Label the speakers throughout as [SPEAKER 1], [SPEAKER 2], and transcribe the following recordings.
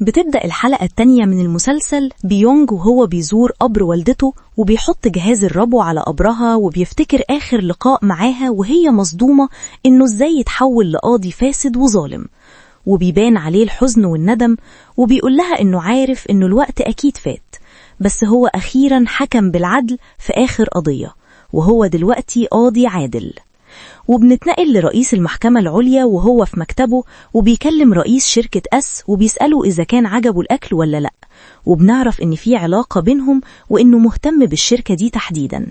[SPEAKER 1] بتبدأ الحلقة التانية من المسلسل بيونج وهو بيزور قبر والدته وبيحط جهاز الربو على قبرها وبيفتكر آخر لقاء معاها وهي مصدومة إنه إزاي يتحول لقاضي فاسد وظالم، وبيبان عليه الحزن والندم وبيقول لها إنه عارف إنه الوقت أكيد فات، بس هو أخيرا حكم بالعدل في آخر قضية وهو دلوقتي قاضي عادل. وبنتنقل لرئيس المحكمة العليا وهو في مكتبه وبيكلم رئيس شركة أس وبيسأله إذا كان عجبه الأكل ولا لأ، وبنعرف إن في علاقة بينهم وإنه مهتم بالشركة دي تحديدا.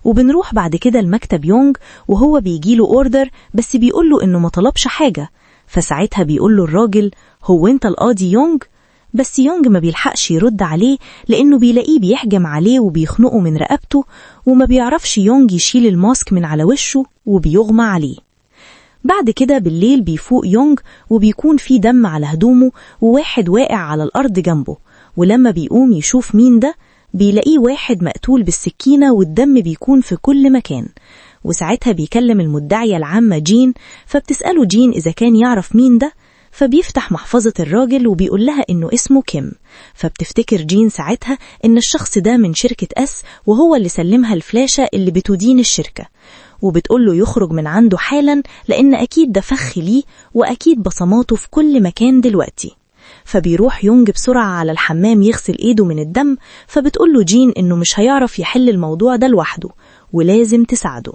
[SPEAKER 1] وبنروح بعد كده المكتب يونج وهو بيجيله أوردر بس بيقوله إنه ما طلبش حاجة، فساعتها بيقوله الراجل هو أنت القاضي يونج؟ بس يونج ما بيلحقش يرد عليه لأنه بيلاقيه بيحجم عليه وبيخنقه من رقبته، وما بيعرفش يونج يشيل الماسك من على وشه وبيغمى عليه. بعد كده بالليل بيفوق يونج وبيكون في دم على هدومه وواحد واقع على الأرض جنبه، ولما بيقوم يشوف مين ده بيلاقيه واحد مقتول بالسكينة والدم بيكون في كل مكان. وساعتها بيكلم المدعية العامة جين، فبتسأله جين إذا كان يعرف مين ده، فبيفتح محفظة الراجل وبيقول لها إنه اسمه كيم، فبتفتكر جين ساعتها إن الشخص ده من شركة أس وهو اللي سلمها الفلاشة اللي بتدين الشركة، وبتقوله يخرج من عنده حالا لأن أكيد ده فخ ليه وأكيد بصماته في كل مكان دلوقتي. فبيروح يونج بسرعة على الحمام يغسل إيده من الدم، فبتقوله جين إنه مش هيعرف يحل الموضوع ده لوحده ولازم تساعده.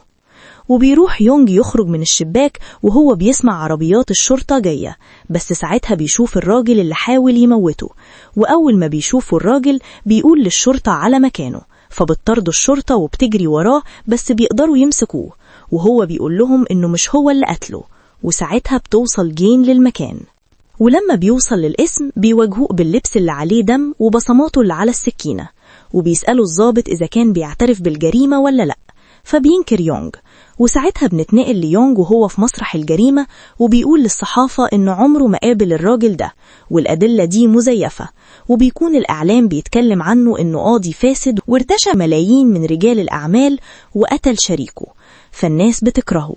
[SPEAKER 1] وبيروح يونج يخرج من الشباك وهو بيسمع عربيات الشرطة جاية، بس ساعتها بيشوف الراجل اللي حاول يموته، وأول ما بيشوفه الراجل بيقول للشرطة على مكانه، فبتطرد الشرطة وبتجري وراه بس بيقدروا يمسكوه، وهو بيقول لهم إنه مش هو اللي قتله. وساعتها بتوصل جين للمكان، ولما بيوصل للاسم بيواجهوه باللبس اللي عليه دم وبصماته اللي على السكينة، وبيسألوا الضابط إذا كان بيعترف بالجريمة ولا لأ، فبينكر يونج. وساعتها بنتنقل ليونج وهو في مسرح الجريمة وبيقول للصحافة إنه عمره ما قابل الراجل ده والأدلة دي مزيفة، وبيكون الإعلام بيتكلم عنه إنه قاضي فاسد وارتشى ملايين من رجال الأعمال وقتل شريكه، فالناس بتكرهه.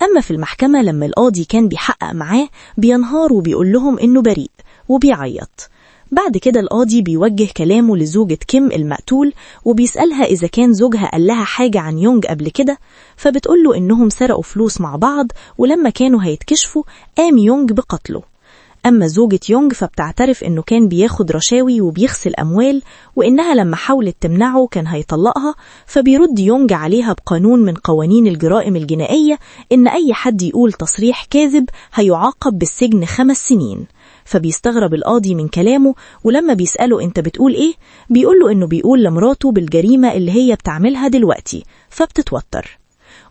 [SPEAKER 1] أما في المحكمة لما القاضي كان بيحقق معاه بينهار وبيقول لهم إنه بريء وبيعيط. بعد كده القاضي بيوجه كلامه لزوجة كيم المقتول وبيسألها إذا كان زوجها قال لها حاجة عن يونج قبل كده، فبتقوله إنهم سرقوا فلوس مع بعض ولما كانوا هيتكشفوا قام يونج بقتله. أما زوجة يونج فبتعترف إنه كان بياخد رشاوي وبيغسل أموال وإنها لما حاولت تمنعه كان هيطلقها، فبيرد يونج عليها بقانون من قوانين الجرائم الجنائية إن أي حد يقول تصريح كاذب هيعاقب بالسجن 5 سنين. فبيستغرب القاضي من كلامه، ولما بيسأله انت بتقول ايه بيقوله انه بيقول لمراته بالجريمة اللي هي بتعملها دلوقتي، فبتتوتر.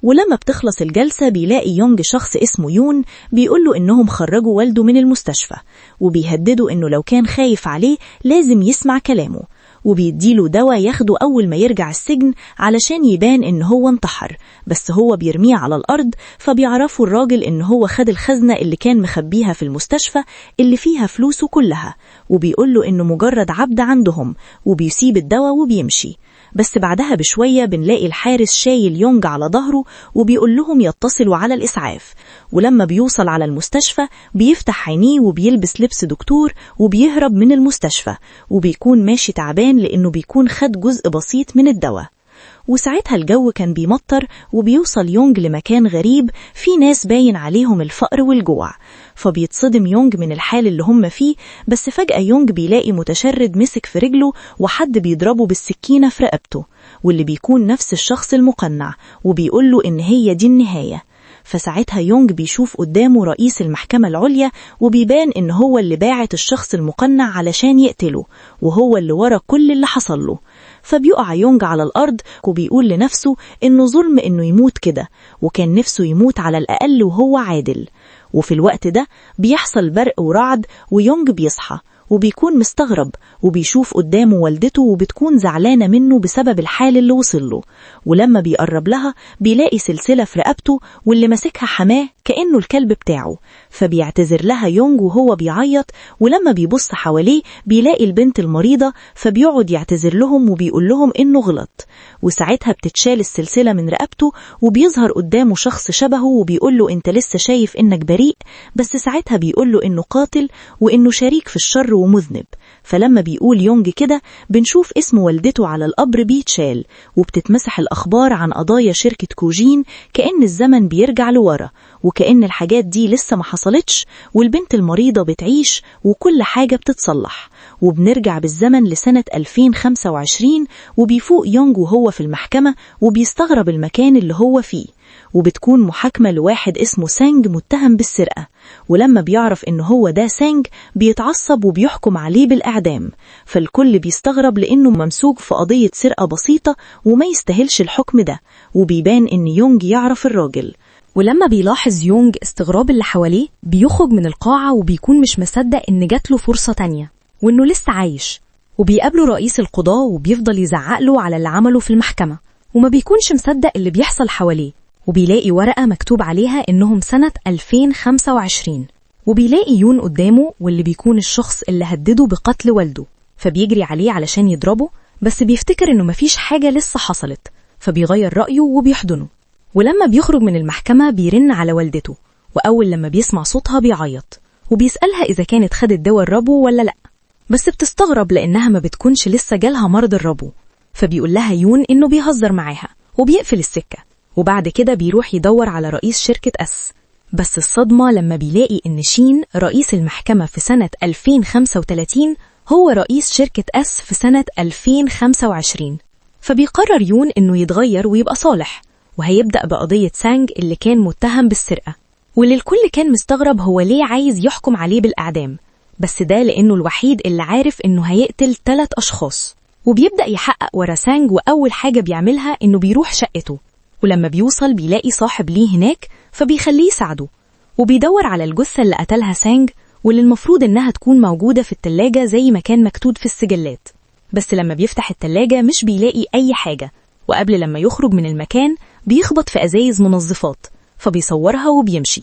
[SPEAKER 1] ولما بتخلص الجلسة بيلاقي يونج شخص اسمه يون بيقوله انهم خرجوا والده من المستشفى وبيهددوا انه لو كان خايف عليه لازم يسمع كلامه، وبيديله دواء ياخده أول ما يرجع السجن علشان يبان إن هو انتحر، بس هو بيرميه على الأرض. فبيعرفوا الراجل إن هو خد الخزنة اللي كان مخبيها في المستشفى اللي فيها فلوسه كلها، وبيقوله إنه مجرد عبد عندهم، وبيسيب الدواء وبيمشي. بس بعدها بشوية بنلاقي الحارس شايل يونج على ظهره وبيقول لهم يتصلوا على الإسعاف. ولما بيوصل على المستشفى بيفتح عينيه وبيلبس لبس دكتور وبيهرب من المستشفى، وبيكون ماشي تعبان لأنه بيكون خد جزء بسيط من الدواء. وساعتها الجو كان بيمطر وبيوصل يونج لمكان غريب فيه ناس باين عليهم الفقر والجوع، فبيتصدم يونج من الحال اللي هم فيه. بس فجأة يونج بيلاقي متشرد مسك في رجله وحد بيضربه بالسكينة في رقبته، واللي بيكون نفس الشخص المقنع وبيقوله إن هي دي النهاية. فساعتها يونج بيشوف قدامه رئيس المحكمة العليا وبيبان إن هو اللي باعت الشخص المقنع علشان يقتله، وهو اللي ورا كل اللي حصل له. فبيقع يونج على الأرض وبيقول لنفسه إنه ظلم إنه يموت كده، وكان نفسه يموت على الأقل وهو عادل. وفي الوقت ده بيحصل برق ورعد ويونج بيصحى وبيكون مستغرب وبيشوف قدامه والدته وبتكون زعلانة منه بسبب الحال اللي وصله. ولما بيقرب لها بيلاقي سلسلة في رقبته واللي ماسكها حماه كأنه الكلب بتاعه، فبيعتذر لها يونج وهو بيعيط. ولما بيبص حواليه بيلاقي البنت المريضة، فبيقعد يعتذر لهم وبيقول لهم إنه غلط. وساعتها بتتشال السلسلة من رقبته وبيظهر قدامه شخص شبهه وبيقول له أنت لسه شايف إنك بريء، بس ساعتها بيقول له إنه قاتل وإنه شريك في الشر ومذنب. فلما بيقول يونج كده بنشوف اسم والدته على القبر بيتشال، وبتتمسح الأخبار عن قضايا شركة كوجين كأن الزمن بيرجع لورا، وكأن الحاجات دي لسه ما حصلتش، والبنت المريضة بتعيش وكل حاجة بتتصلح. وبنرجع بالزمن لسنة 2025، وبيفوق يونج وهو في المحكمة وبيستغرب المكان اللي هو فيه، وبتكون محاكمة لواحد اسمه سانج متهم بالسرقة. ولما بيعرف إنه هو ده سانج بيتعصب وبيحكم عليه بالإعدام. فالكل بيستغرب لأنه ممسوك في قضية سرقة بسيطة وما يستاهلش الحكم ده، وبيبان إن يونج يعرف الراجل.
[SPEAKER 2] ولما بيلاحظ يونج استغراب اللي حواليه بيخرج من القاعة وبيكون مش مصدق إن جاتله فرصة تانية وإنه لسه عايش. وبيقابله رئيس القضاء وبيفضل يزعقله على اللي عمله في المحكمة، وما بيكونش مصدق اللي بيحصل حواليه. وبيلاقي ورقة مكتوب عليها إنهم سنة 2025، وبيلاقي يون قدامه واللي بيكون الشخص اللي هدده بقتل والده. فبيجري عليه علشان يضربه، بس بيفتكر إنه مفيش حاجة لسه حصلت، فبيغير رأيه وبيحضنه. ولما بيخرج من المحكمة بيرن على والدته، وأول لما بيسمع صوتها بيعيط، وبيسألها إذا كانت خدت دواء الربو ولا لأ، بس بتستغرب لأنها ما بتكونش لسه جالها مرض الربو. فبيقول لها يون إنه بيهزر معاها وبيقفل السكة. وبعد كده بيروح يدور على رئيس شركة اس، بس الصدمة لما بيلاقي إن شين رئيس المحكمة في سنة 2035 هو رئيس شركة اس في سنة 2025. فبيقرر يون إنه يتغير ويبقى صالح، وهيبدأ بقضية سانج اللي كان متهم بالسرقة، واللي الكل كان مستغرب هو ليه عايز يحكم عليه بالإعدام، بس ده لأنه الوحيد اللي عارف إنه هيقتل 3 أشخاص. وبيبدأ يحقق ورا سانج، وأول حاجة بيعملها إنه بيروح شقته، ولما بيوصل بيلاقي صاحب ليه هناك فبيخليه يساعده. وبيدور على الجثة اللي قتلها سانج، واللي المفروض إنها تكون موجودة في التلاجة زي ما كان مكتوب في السجلات. بس لما بيفتح التلاجة مش بيلاقي أي حاجة، وقبل لما يخرج من المكان بيخبط في أزايز منظفات، فبيصورها وبيمشي.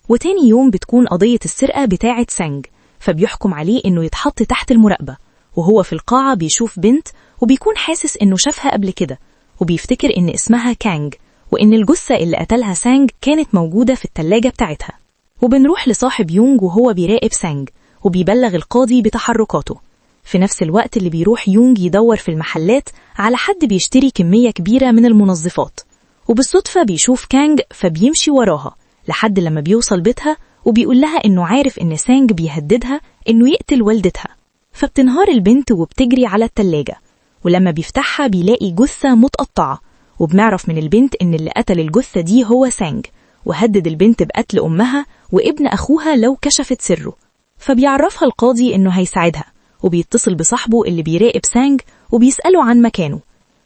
[SPEAKER 2] وتاني يوم بتكون قضية السرقة بتاعة سانج، فبيحكم عليه إنه يتحط تحت المراقبة. وهو في القاعة بيشوف بنت وبيكون حاسس إنه شافها قبل كده، وبيفتكر إن اسمها كانج، وإن الجثة اللي قتلها سانج كانت موجودة في التلاجة بتاعتها. وبنروح لصاحب يونج وهو بيراقب سانج، وبيبلغ القاضي بتحركاته. في نفس الوقت اللي بيروح يونج يدور في المحلات على حد بيشتري كمية كبيرة من المنظفات، وبالصدفة بيشوف كانج فبيمشي وراها لحد لما بيوصل بيتها، وبيقول لها إنه عارف إن سانج بيهددها إنه يقتل والدتها. فبتنهار البنت وبتجري على التلاجة، ولما بيفتحها بيلاقي جثة متقطعة، وبنعرف من البنت إن اللي قتل الجثة دي هو سانج، وهدد البنت بقتل أمها وابن أخوها لو كشفت سره. فبيعرفها القاضي إنه هيساعدها، وبيتصل بصاحبه اللي بيراقب سانج وبيسأله عن مكانه،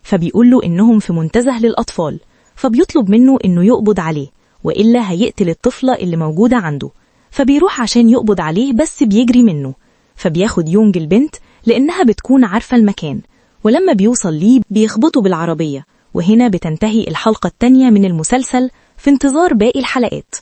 [SPEAKER 2] فبيقول له إنهم في منتزه للأطفال، فبيطلب منه إنه يقبض عليه وإلا هيقتل الطفلة اللي موجودة عنده. فبيروح عشان يقبض عليه بس بيجري منه، فبياخد يونج البنت لأنها بتكون عارفة المكان، ولما بيوصل ليه بيخبطه بالعربية. وهنا بتنتهي الحلقة الثانية من المسلسل، في انتظار باقي الحلقات.